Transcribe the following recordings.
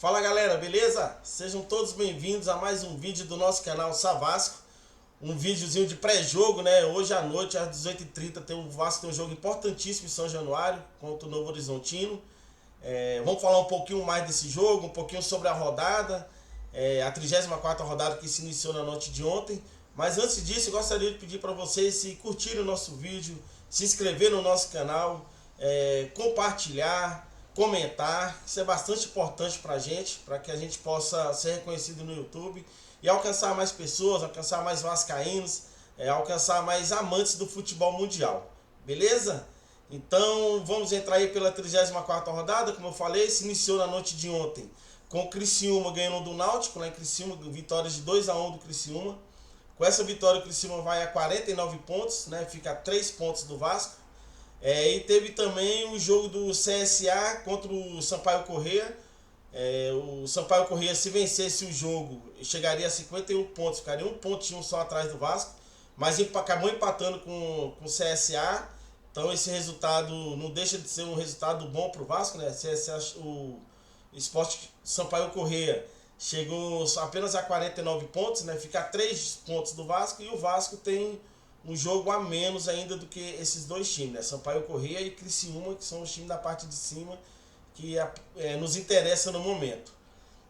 Fala galera, beleza? Sejam todos bem-vindos a mais um vídeo do nosso canal Savasco. Um videozinho de pré-jogo, né? Hoje à noite, às 18h30, o Vasco tem um jogo importantíssimo em São Januário contra o Novo Horizontino. Vamos falar um pouquinho mais desse jogo, um pouquinho sobre a rodada, a 34ª rodada que se iniciou na noite de ontem. Mas antes disso, eu gostaria de pedir para vocês se curtirem o nosso vídeo, se inscrever no nosso canal, compartilhar, comentar. Isso é bastante importante para que a gente possa ser reconhecido no YouTube e alcançar mais pessoas, alcançar mais vascaínos, alcançar mais amantes do futebol mundial, beleza? Então vamos entrar aí pela 34ª rodada. Como eu falei, se iniciou na noite de ontem com o Criciúma ganhando do Náutico, lá em Criciúma, vitórias de 2-1 do Criciúma. Com essa vitória o Criciúma vai a 49 pontos, né? Fica a 3 pontos do Vasco. E teve também o jogo do CSA contra o Sampaio Corrêa. O Sampaio Corrêa, se vencesse o jogo, chegaria a 51 pontos, ficaria um pontinho só atrás do Vasco, mas acabou empatando com o CSA. Então esse resultado não deixa de ser um resultado bom para o Vasco, né? O Sport Sampaio Corrêa chegou apenas a 49 pontos, né? Fica a 3 pontos do Vasco, e o Vasco tem um jogo a menos ainda do que esses dois times, né? Sampaio Corrêa e Criciúma, que são os times da parte de cima que nos interessa no momento.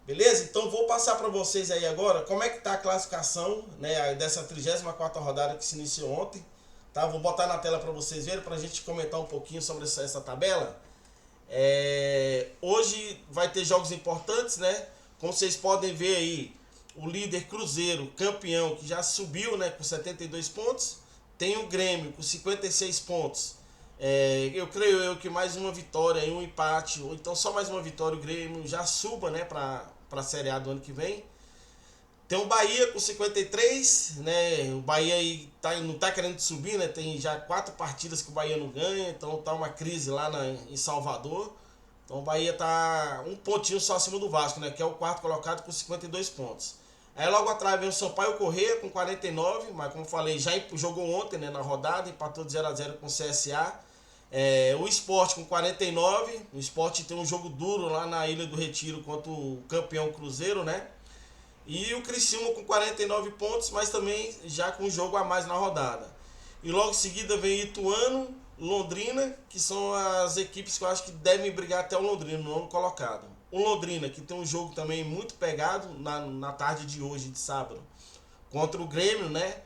Beleza? Então vou passar para vocês aí agora como é que está a classificação, né, dessa 34ª rodada que se iniciou ontem. Tá? Vou botar na tela para vocês verem, para a gente comentar um pouquinho sobre essa tabela. Hoje vai ter jogos importantes, né? Como vocês podem ver aí, o líder Cruzeiro, campeão, que já subiu, né, com 72 pontos. Tem o Grêmio com 56 pontos. Eu creio que mais uma vitória e um empate, ou então só mais uma vitória, o Grêmio já suba, né, para a Série A do ano que vem. Tem o Bahia com 53, né? O Bahia aí não está querendo subir, né? Tem já 4 partidas que o Bahia não ganha, então tá uma crise lá em Salvador. Então o Bahia tá um pontinho só acima do Vasco, né? Que é o quarto colocado com 52 pontos. Aí logo atrás vem o Sampaio Corrêa com 49, mas como falei, já jogou ontem, né, na rodada, empatou de 0-0 com o CSA. O Sport com 49, o Sport tem um jogo duro lá na Ilha do Retiro contra o campeão Cruzeiro, né? E o Criciúma com 49 pontos, mas também já com um jogo a mais na rodada. E logo em seguida vem Ituano, Londrina, que são as equipes que eu acho que devem brigar até o Londrina, no nono colocado. O Londrina, que tem um jogo também muito pegado na tarde de hoje, de sábado, contra o Grêmio, né?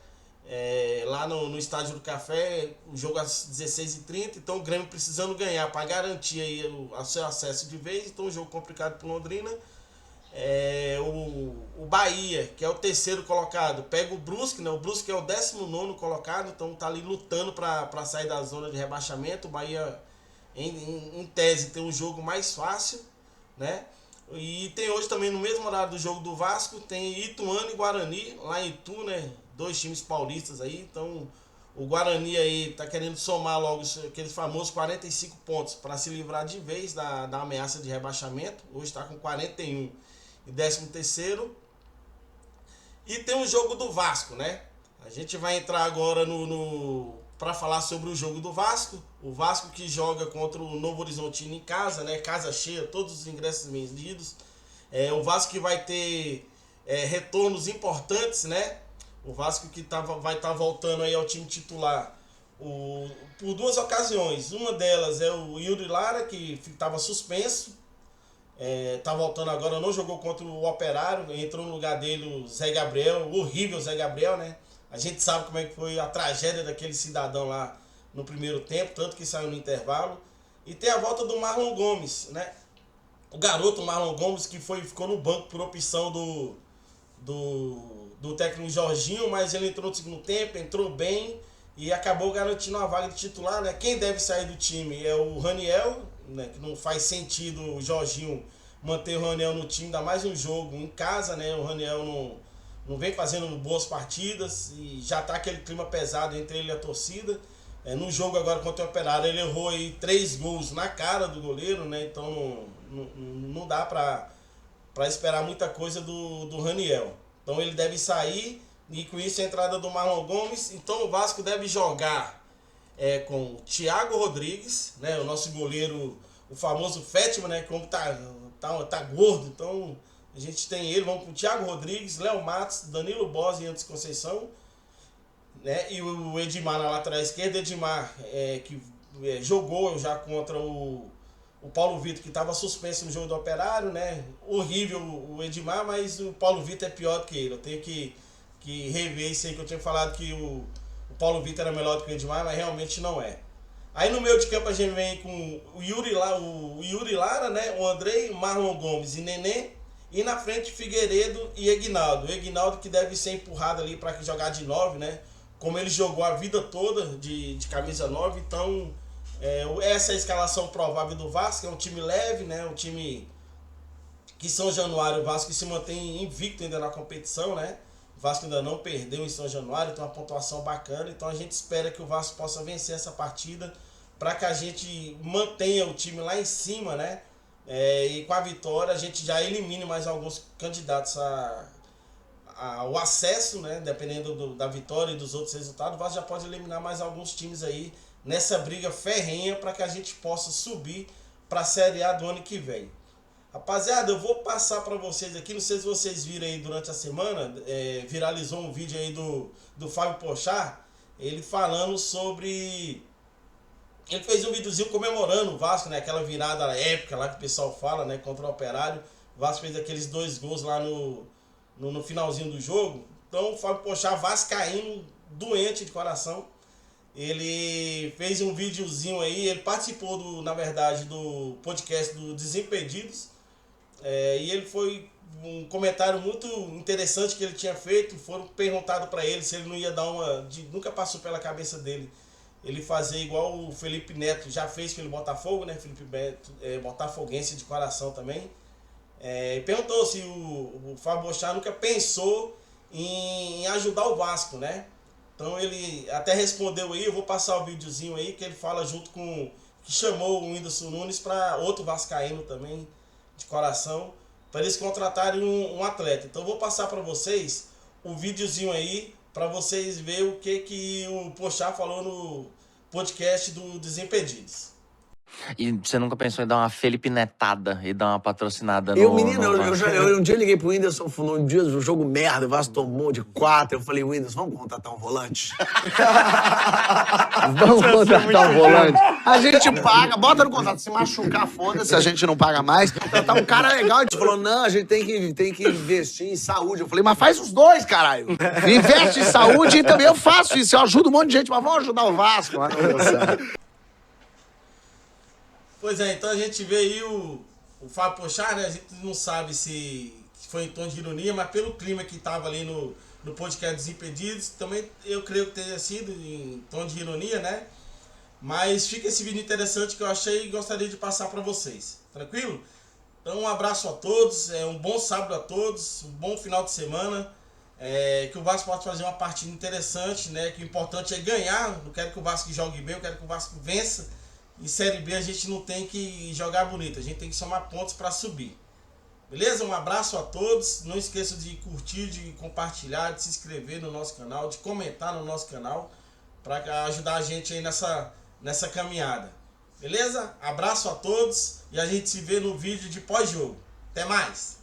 Lá no Estádio do Café, o jogo às 16h30, então o Grêmio precisando ganhar para garantir aí o seu acesso de vez, então um jogo complicado para o Londrina. O Bahia, que é o terceiro colocado, pega o Brusque, né? O Brusque é o 19º colocado, então tá ali lutando para sair da zona de rebaixamento. O Bahia, em tese, tem um jogo mais fácil, né? E tem hoje também, no mesmo horário do jogo do Vasco, tem Ituano e Guarani, lá em Itu, né? 2 times paulistas aí, então o Guarani aí tá querendo somar logo aqueles famosos 45 pontos para se livrar de vez da ameaça de rebaixamento. Hoje está com 41 e 13º. E tem o jogo do Vasco, né? A gente vai entrar agora para falar sobre o jogo do Vasco. O Vasco que joga contra o Novo Horizontino em casa, né? Casa cheia, todos os ingressos vendidos. O Vasco que vai ter retornos importantes, né? O Vasco que vai estar voltando aí ao time titular por 2 ocasiões. Uma delas é o Yuri Lara, que estava suspenso. Tá voltando agora, não jogou contra o Operário, entrou no lugar dele o Zé Gabriel, o horrível Zé Gabriel, né? A gente sabe como é que foi a tragédia daquele cidadão lá no primeiro tempo, tanto que saiu no intervalo. E tem a volta do Marlon Gomes, né? O garoto Marlon Gomes, que ficou no banco por opção do técnico Jorginho, mas ele entrou no segundo tempo, entrou bem e acabou garantindo uma vaga de titular, né? Quem deve sair do time é o Raniel, né? Que não faz sentido o Jorginho manter o Raniel no time, ainda mais um jogo em casa, né? O Raniel não vem fazendo boas partidas e já tá aquele clima pesado entre ele e a torcida. No jogo agora contra o Operário, ele errou aí 3 gols na cara do goleiro, né? Então não dá para esperar muita coisa do Raniel. Então ele deve sair, e com isso a entrada do Marlon Gomes. Então o Vasco deve jogar com o Thiago Rodrigues, né, o nosso goleiro, o famoso Fátima, né, como tá gordo, então a gente tem ele, vamos com o Thiago Rodrigues, Léo Matos, Danilo Bosi e Anderson Conceição, né? E o Edmar na lateral esquerda, Edmar que jogou já contra o Paulo Vitor, que estava suspenso no jogo do Operário, né? Horrível o Edmar, mas o Paulo Vitor é pior do que ele. Eu tenho que rever isso aí, que eu tinha falado que o Paulo Vitor era melhor do que o Edmar, mas realmente não é. Aí no meio de campo a gente vem com o Yuri Lara, né? O Andrei, Marlon Gomes e Nenê. E na frente Figueiredo e Egnaldo. O Egnaldo que deve ser empurrado ali para jogar de 9, né? Como ele jogou a vida toda de camisa 9, então essa é a escalação provável do Vasco. É um time leve, né? Um time que São Januário, o Vasco se mantém invicto ainda na competição, né? O Vasco ainda não perdeu em São Januário, tem uma pontuação bacana, então a gente espera que o Vasco possa vencer essa partida para que a gente mantenha o time lá em cima, né? E com a vitória a gente já elimine mais alguns candidatos ao acesso, né? Dependendo da vitória e dos outros resultados, o Vasco já pode eliminar mais alguns times aí nessa briga ferrenha para que a gente possa subir para a Série A do ano que vem. Rapaziada, eu vou passar para vocês aqui, não sei se vocês viram aí durante a semana, viralizou um vídeo aí do Fábio Pochá, ele falando sobre... Ele fez um videozinho comemorando o Vasco, né? Aquela virada épica lá que o pessoal fala, né? Contra o Operário. O Vasco fez aqueles 2 gols lá no finalzinho do jogo. Então o Fábio Pochá, vascaíno, doente de coração. Ele fez um videozinho aí, ele participou na verdade, do podcast do Desimpedidos. E ele foi um comentário muito interessante que ele tinha feito. Foram perguntado para ele se ele não ia dar nunca passou pela cabeça dele ele fazer igual o Felipe Neto já fez pelo Botafogo, né? Felipe Neto botafoguense de coração também. Perguntou se o Fábio Pochá nunca pensou em ajudar o Vasco, né? Então ele até respondeu aí, eu vou passar o videozinho aí, que ele fala junto com... que chamou o Whindersson Nunes para outro vascaíno também, de coração, para eles contratarem um atleta. Então eu vou passar para vocês o videozinho aí, para vocês verem o que o Pochá falou no podcast do Desimpedidos. E você nunca pensou em dar uma Felipe Netada e dar uma patrocinada no... Um dia eu liguei pro Whindersson, falou, um dia do jogo merda, o Vasco tomou de 4. Eu falei, Whindersson, vamos contratar um volante? Vamos contratar um volante? A gente paga, bota no contrato, se machucar, foda-se, a gente não paga mais. Contratar um cara legal, a gente falou, não, a gente tem que investir em saúde. Eu falei, mas faz os dois, caralho. Investe em saúde e também eu faço isso, eu ajudo um monte de gente, mas vamos ajudar o Vasco. Pois é, então a gente vê aí o Fábio Pochá, né? A gente não sabe se foi em tom de ironia, mas pelo clima que estava ali no podcast Desimpedidos, também eu creio que tenha sido em tom de ironia, né? Mas fica esse vídeo interessante que eu achei e gostaria de passar para vocês. Tranquilo? Então um abraço a todos, um bom sábado a todos, um bom final de semana. Que o Vasco possa fazer uma partida interessante, né? Que o importante é ganhar. Não quero que o Vasco jogue bem, eu quero que o Vasco vença. Em Série B a gente não tem que jogar bonito, a gente tem que somar pontos para subir. Beleza? Um abraço a todos. Não esqueça de curtir, de compartilhar, de se inscrever no nosso canal, de comentar no nosso canal, para ajudar a gente aí nessa caminhada. Beleza? Abraço a todos e a gente se vê no vídeo de pós-jogo. Até mais!